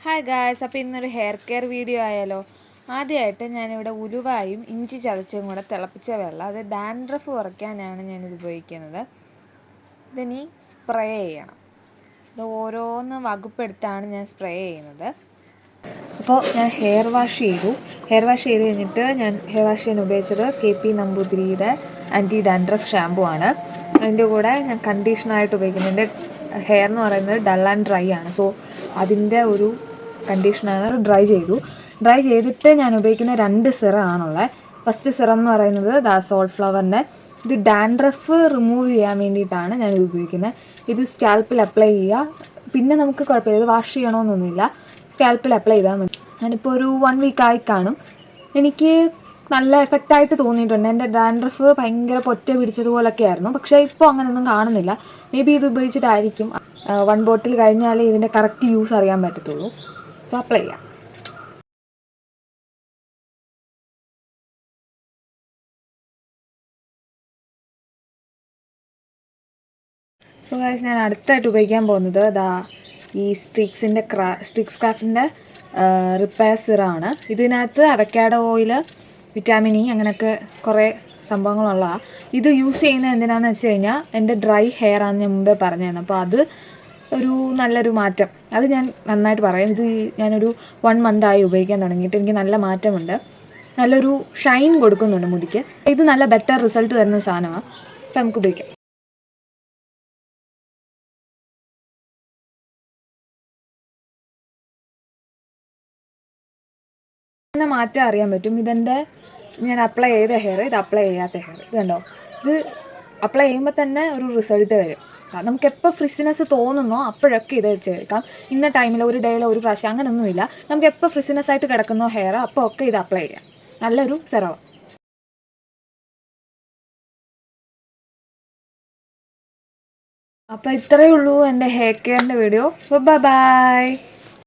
Hi guys, അപ്പോൾ ഇന്നൊരു hair care video ആയാലോ. ആദ്യമായിട്ട് ഞാനിവിടെ ഉലുവായും ഇഞ്ചി ചതച്ചും കൂടെ തിളപ്പിച്ച വെള്ളം, അത് ഡാൻഡ്രഫ് കുറയ്ക്കാനാണ് ഞാനിത് ഉപയോഗിക്കുന്നത്. ഇതിനി സ്പ്രേ ചെയ്യണം. ഇത് ഓരോന്ന് വകുപ്പെടുത്താണ് ഞാൻ സ്പ്രേ ചെയ്യുന്നത്. അപ്പോൾ ഞാൻ ഹെയർ വാഷ് ചെയ്തു കഴിഞ്ഞിട്ട് ഞാൻ ഹെയർ വാഷ് ചെയ്യാൻ ഉപയോഗിച്ചത് KP നമ്പൂതിരിയുടെ ആൻറ്റി ഡാൻഡ്രഫ് ഷാമ്പു ആണ്. അതിൻ്റെ കൂടെ ഞാൻ കണ്ടീഷണറായിട്ട് ഉപയോഗിക്കുന്നത്, എൻ്റെ ഹെയർ എന്ന് പറയുന്നത് ഡൾ ആൻഡ് ഡ്രൈ ആണ്. സോ അതിൻ്റെ ഒരു കണ്ടീഷണർ ഡ്രൈ ചെയ്തിട്ട് ഞാൻ ഉപയോഗിക്കുന്ന 2 സിറം ആണുള്ളത്. ഫസ്റ്റ് സിറം എന്ന് പറയുന്നത് സോൾഫ്ലവറിൻ്റെ, ഇത് ഡാൻഡ്രഫ് റിമൂവ് ചെയ്യാൻ വേണ്ടിയിട്ടാണ് ഞാനിത് ഉപയോഗിക്കുന്നത്. ഇത് സ്കാൽപ്പിൽ അപ്ലൈ ചെയ്യുക, പിന്നെ നമുക്ക് കുഴപ്പമില്ല, ഇത് വാഷ് ചെയ്യണമെന്നൊന്നുമില്ല, സ്കാൽപ്പിൽ അപ്ലൈ ചെയ്താൽ മതി. ഞാനിപ്പോൾ ഒരു 1 വീക്കായി കാണും. എനിക്ക് നല്ല എഫക്റ്റായിട്ട് തോന്നിയിട്ടുണ്ട്. എൻ്റെ ഡാൻഡ്രഫ് ഭയങ്കര പൊറ്റ പിടിച്ചതുപോലൊക്കെ ആയിരുന്നു, പക്ഷേ ഇപ്പോൾ അങ്ങനെയൊന്നും കാണുന്നില്ല. മേ ബി ഇത് ഉപയോഗിച്ചിട്ടായിരിക്കും. 1 ബോട്ടിൽ കഴിഞ്ഞാലേ ഇതിൻ്റെ കറക്റ്റ് യൂസ് അറിയാൻ പറ്റത്തുള്ളൂ. സോ അപ്ലൈ ചെയ്യാം. സോ ഗൈസ്, ഞാൻ അടുത്തായിട്ട് ഉപയോഗിക്കാൻ പോകുന്നത് ഈ സ്റ്റിക്സ് ക്രാഫ്റ്റിൻ്റെ റിപ്പയർ സിറാണ്. ഇതിനകത്ത് അവക്കാഡോ ഓയിൽ, വിറ്റാമിൻ ഇ, അങ്ങനെയൊക്കെ കുറേ സംഭവങ്ങളുള്ളതാണ്. ഇത് യൂസ് ചെയ്യുന്നത് എന്തിനാണെന്ന് വെച്ച് കഴിഞ്ഞാൽ, എൻ്റെ ഡ്രൈ ഹെയർ ആണെന്ന് ഞാൻ മുമ്പേ പറഞ്ഞിരുന്നു. അപ്പോൾ അത് ഒരു നല്ലൊരു മാറ്റം, അത് ഞാൻ നന്നായിട്ട് പറയാം. ഇത് ഞാനൊരു 1 മന്തായി ഉപയോഗിക്കാൻ തുടങ്ങിയിട്ട് എനിക്ക് നല്ല മാറ്റമുണ്ട്. നല്ലൊരു ഷൈൻ കൊടുക്കുന്നുണ്ട് മുടിക്ക്. ഇത് നല്ല ബെറ്റർ റിസൾട്ട് തരുന്ന സാധനമാണ്. അപ്പോൾ നമുക്ക് ഉപയോഗിക്കാം. തന്നെ മാറ്റം അറിയാൻ പറ്റും. ഞാൻ അപ്ലൈ ചെയ്ത ഹെയർ, ഇത് അപ്ലൈ ചെയ്യാത്ത ഹെയർ, ഇത് കണ്ടോ. ഇത് അപ്ലൈ ചെയ്യുമ്പോൾ തന്നെ ഒരു റിസൾട്ട് വരും. നമുക്ക് എപ്പോൾ ഫ്രിസിനെസ് തോന്നുന്നോ അപ്പോഴൊക്കെ ഇത് വെച്ചെടുക്കാം. ഇന്ന ടൈമിൽ, ഒരു ഡേയിൽ ഒരു പ്രാവശ്യം അങ്ങനെയൊന്നുമില്ല. നമുക്ക് എപ്പോൾ ഫ്രിസിനെസ് ആയിട്ട് കിടക്കുന്നോ ഹെയർ, അപ്പോൾ ഒക്കെ ഇത് അപ്ലൈ ചെയ്യാം. നല്ലൊരു സെറം. അപ്പോൾ ഇത്രയേ ഉള്ളൂ എൻ്റെ ഹെയർ കെയറിൻ്റെ വീഡിയോ. Bye bye.